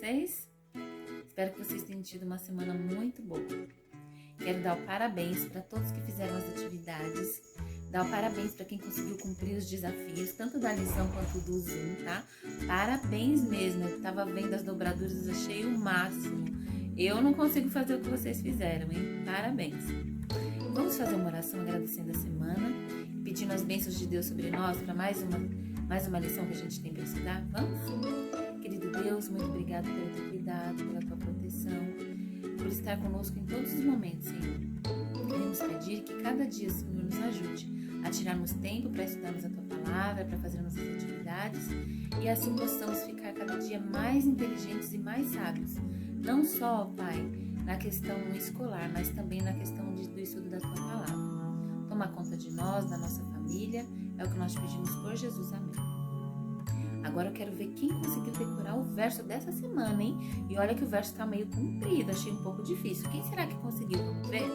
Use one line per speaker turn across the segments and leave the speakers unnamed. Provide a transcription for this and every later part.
vocês? Espero que vocês tenham tido uma semana muito boa. Quero dar o parabéns para todos que fizeram as atividades, dar o parabéns para quem conseguiu cumprir os desafios, tanto da lição quanto do Zoom, tá? Parabéns mesmo, eu tava vendo as dobraduras, achei o máximo. Eu não consigo fazer o que vocês fizeram, hein? Parabéns! Vamos fazer uma oração agradecendo a semana, pedindo as bênçãos de Deus sobre nós para mais uma lição que a gente tem para estudar? Vamos? Querido Deus, muito obrigado pelo teu cuidado, pela tua proteção, por estar conosco em todos os momentos, Senhor. Queremos pedir que cada dia, Senhor, nos ajude a tirarmos tempo para estudarmos a tua palavra, para fazermos as atividades e assim possamos ficar cada dia mais inteligentes e mais sábios. Não só, Pai, na questão escolar, mas também na questão do estudo da tua palavra. Toma conta de nós, da nossa família, é o que nós pedimos por Jesus, amém. Agora eu quero ver quem conseguiu decorar o verso dessa semana, hein? E olha que o verso tá meio comprido, achei um pouco difícil. Quem será que conseguiu? Vamos ver?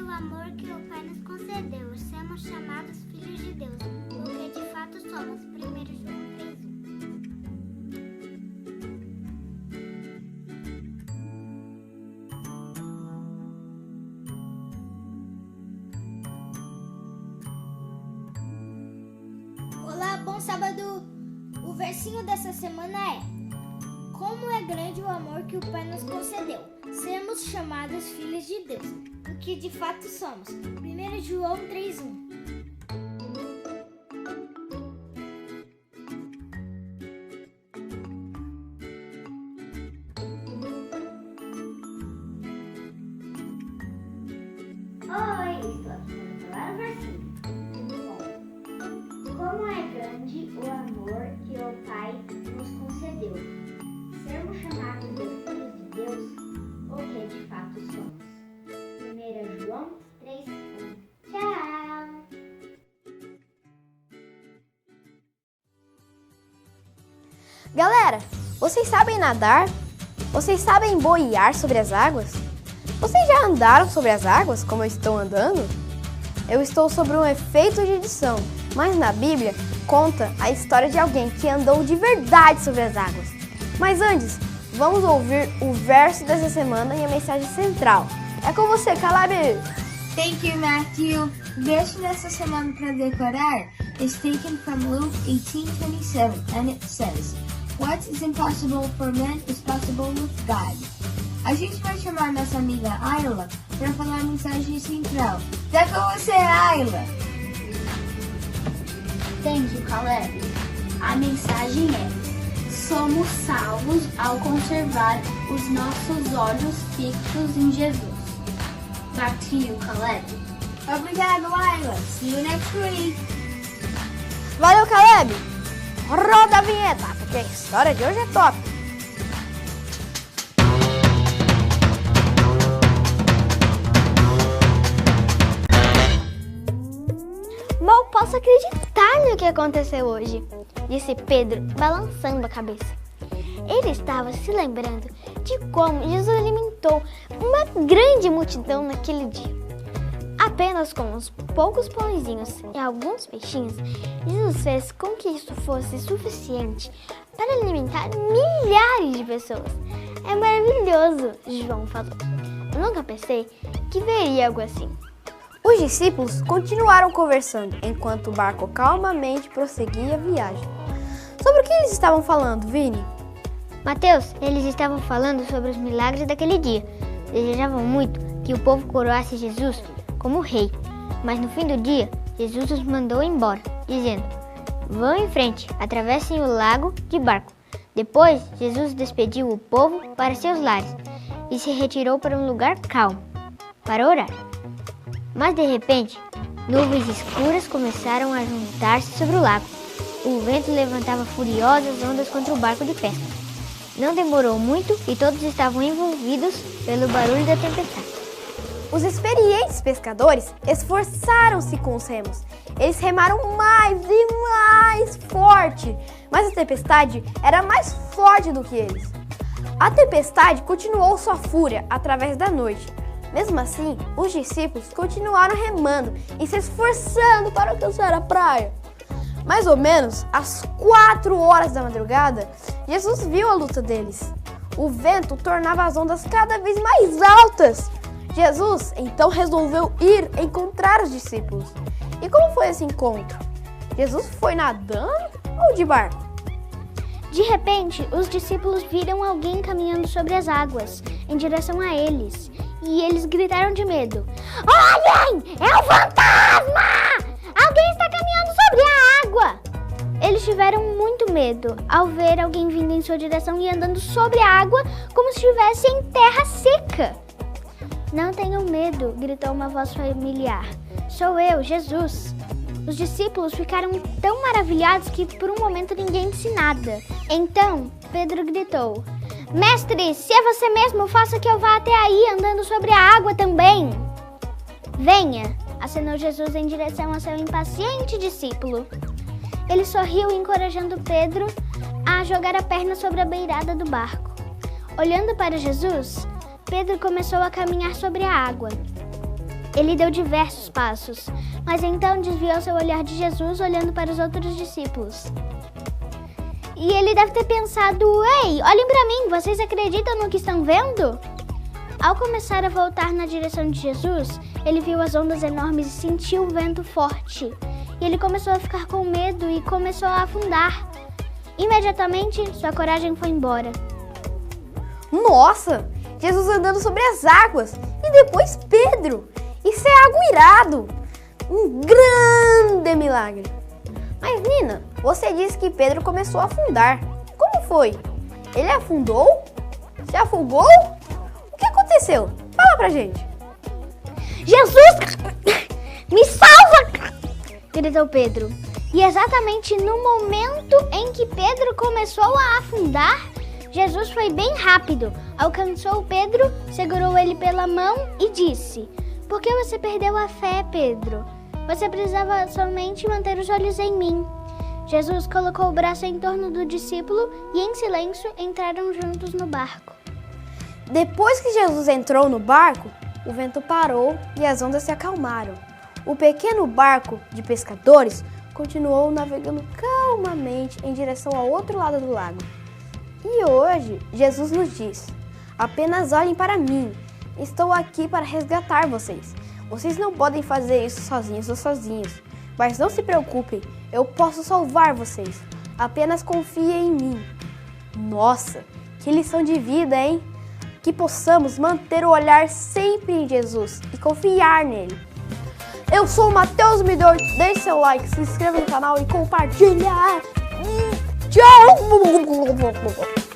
Amor que o Pai nos concedeu, sermos chamados filhos de Deus, porque de fato somos. 1 João 3:1. Olá, bom sábado! O versinho dessa semana é: como é grande o amor que o Pai nos concedeu, sermos chamados filhos de Deus, o que de fato somos. 1 João 3:1. Oi, estou aqui para falar o versinho. Bom, como é grande o amor que o Pai nos concedeu, sermos chamados de filhos de Deus, o que de fato somos. 1 João 3:1. Tchau!
Galera, vocês sabem nadar? Vocês sabem boiar sobre as águas? Vocês já andaram sobre as águas, como eu estou andando? Eu estou sobre um efeito de edição, mas na Bíblia conta a história de alguém que andou de verdade sobre as águas. Mas antes, vamos ouvir o verso dessa semana e a mensagem central. É com você, Caleb!
Thank you, Matthew. O verso dessa semana para decorar is taken from Luke 18:27, and it says, "What is impossible for man is possible with God." A gente vai chamar nossa amiga Ayla para falar a mensagem central. É com você, Ayla!
Thank you, Caleb. A mensagem é: somos salvos ao conservar os nossos olhos fixos em Jesus. Back to you, Caleb.
Obrigado, Ayla. See you next week.
Valeu, Caleb! Roda a vinheta, porque a história de hoje é top! Mal posso acreditar no que aconteceu hoje, disse Pedro, balançando a cabeça. Ele estava se lembrando de como Jesus alimentou uma grande multidão naquele dia. Apenas com uns poucos pãezinhos e alguns peixinhos, Jesus fez com que isso fosse suficiente para alimentar milhares de pessoas.
É maravilhoso, João falou. Eu nunca pensei que veria algo assim.
Os discípulos continuaram conversando enquanto o barco calmamente prosseguia a viagem. Sobre o que eles estavam falando, Vini?
Mateus, eles estavam falando sobre os milagres daquele dia. Desejavam muito que o povo coroasse Jesus como rei. Mas no fim do dia, Jesus os mandou embora, dizendo: vão em frente, atravessem o lago de barco. Depois, Jesus despediu o povo para seus lares e se retirou para um lugar calmo, para orar. Mas de repente, nuvens escuras começaram a juntar-se sobre o lago. O vento levantava furiosas ondas contra o barco de pesca. Não demorou muito e todos estavam envolvidos pelo barulho da tempestade.
Os experientes pescadores esforçaram-se com os remos. Eles remaram mais e mais forte, mas a tempestade era mais forte do que eles. A tempestade continuou sua fúria através da noite. Mesmo assim, os discípulos continuaram remando e se esforçando para alcançar a praia. Mais ou menos às 4 horas da madrugada, Jesus viu a luta deles. O vento tornava as ondas cada vez mais altas. Jesus então resolveu ir encontrar os discípulos. E como foi esse encontro? Jesus foi nadando ou de barco?
De repente, os discípulos viram alguém caminhando sobre as águas, em direção a eles. E eles gritaram de medo: olhem! É um fantasma! Alguém está caminhando sobre a água! Eles tiveram muito medo ao ver alguém vindo em sua direção e andando sobre a água como se estivesse em terra seca. Não tenham medo, gritou uma voz familiar. Sou eu, Jesus. Os discípulos ficaram tão maravilhados que por um momento ninguém disse nada. Então, Pedro gritou: Mestre, se é você mesmo, faça que eu vá até aí andando sobre a água também. Venha, acenou Jesus em direção ao seu impaciente discípulo. Ele sorriu, encorajando Pedro a jogar a perna sobre a beirada do barco. Olhando para Jesus, Pedro começou a caminhar sobre a água. Ele deu diversos passos, mas então desviou seu olhar de Jesus, olhando para os outros discípulos. E ele deve ter pensado: ei, olhem para mim, vocês acreditam no que estão vendo? Ao começar a voltar na direção de Jesus, ele viu as ondas enormes e sentiu o vento forte. E ele começou a ficar com medo e começou a afundar. Imediatamente, sua coragem foi embora.
Nossa! Jesus andando sobre as águas e depois Pedro! Isso é algo irado! Um grande milagre! Mas Nina, você disse que Pedro começou a afundar. Como foi? Ele afundou? Se afogou? O que aconteceu? Fala pra gente!
Jesus! Me salva! Gritou Pedro. E exatamente no momento em que Pedro começou a afundar, Jesus foi bem rápido, alcançou Pedro, segurou ele pela mão e disse: Por que você perdeu a fé, Pedro? Você precisava somente manter os olhos em mim. Jesus colocou o braço em torno do discípulo e em silêncio entraram juntos no barco.
Depois que Jesus entrou no barco, o vento parou e as ondas se acalmaram. O pequeno barco de pescadores continuou navegando calmamente em direção ao outro lado do lago. E hoje, Jesus nos diz: apenas olhem para mim. Estou aqui para resgatar vocês. Vocês não podem fazer isso sozinhos ou sozinhos. Mas não se preocupem, eu posso salvar vocês. Apenas confiem em mim. Nossa, que lição de vida, hein? Que possamos manter o olhar sempre em Jesus e confiar nele. Eu sou o Mateus Midor. Deixe seu like, se inscreva no canal e compartilha. Tchau!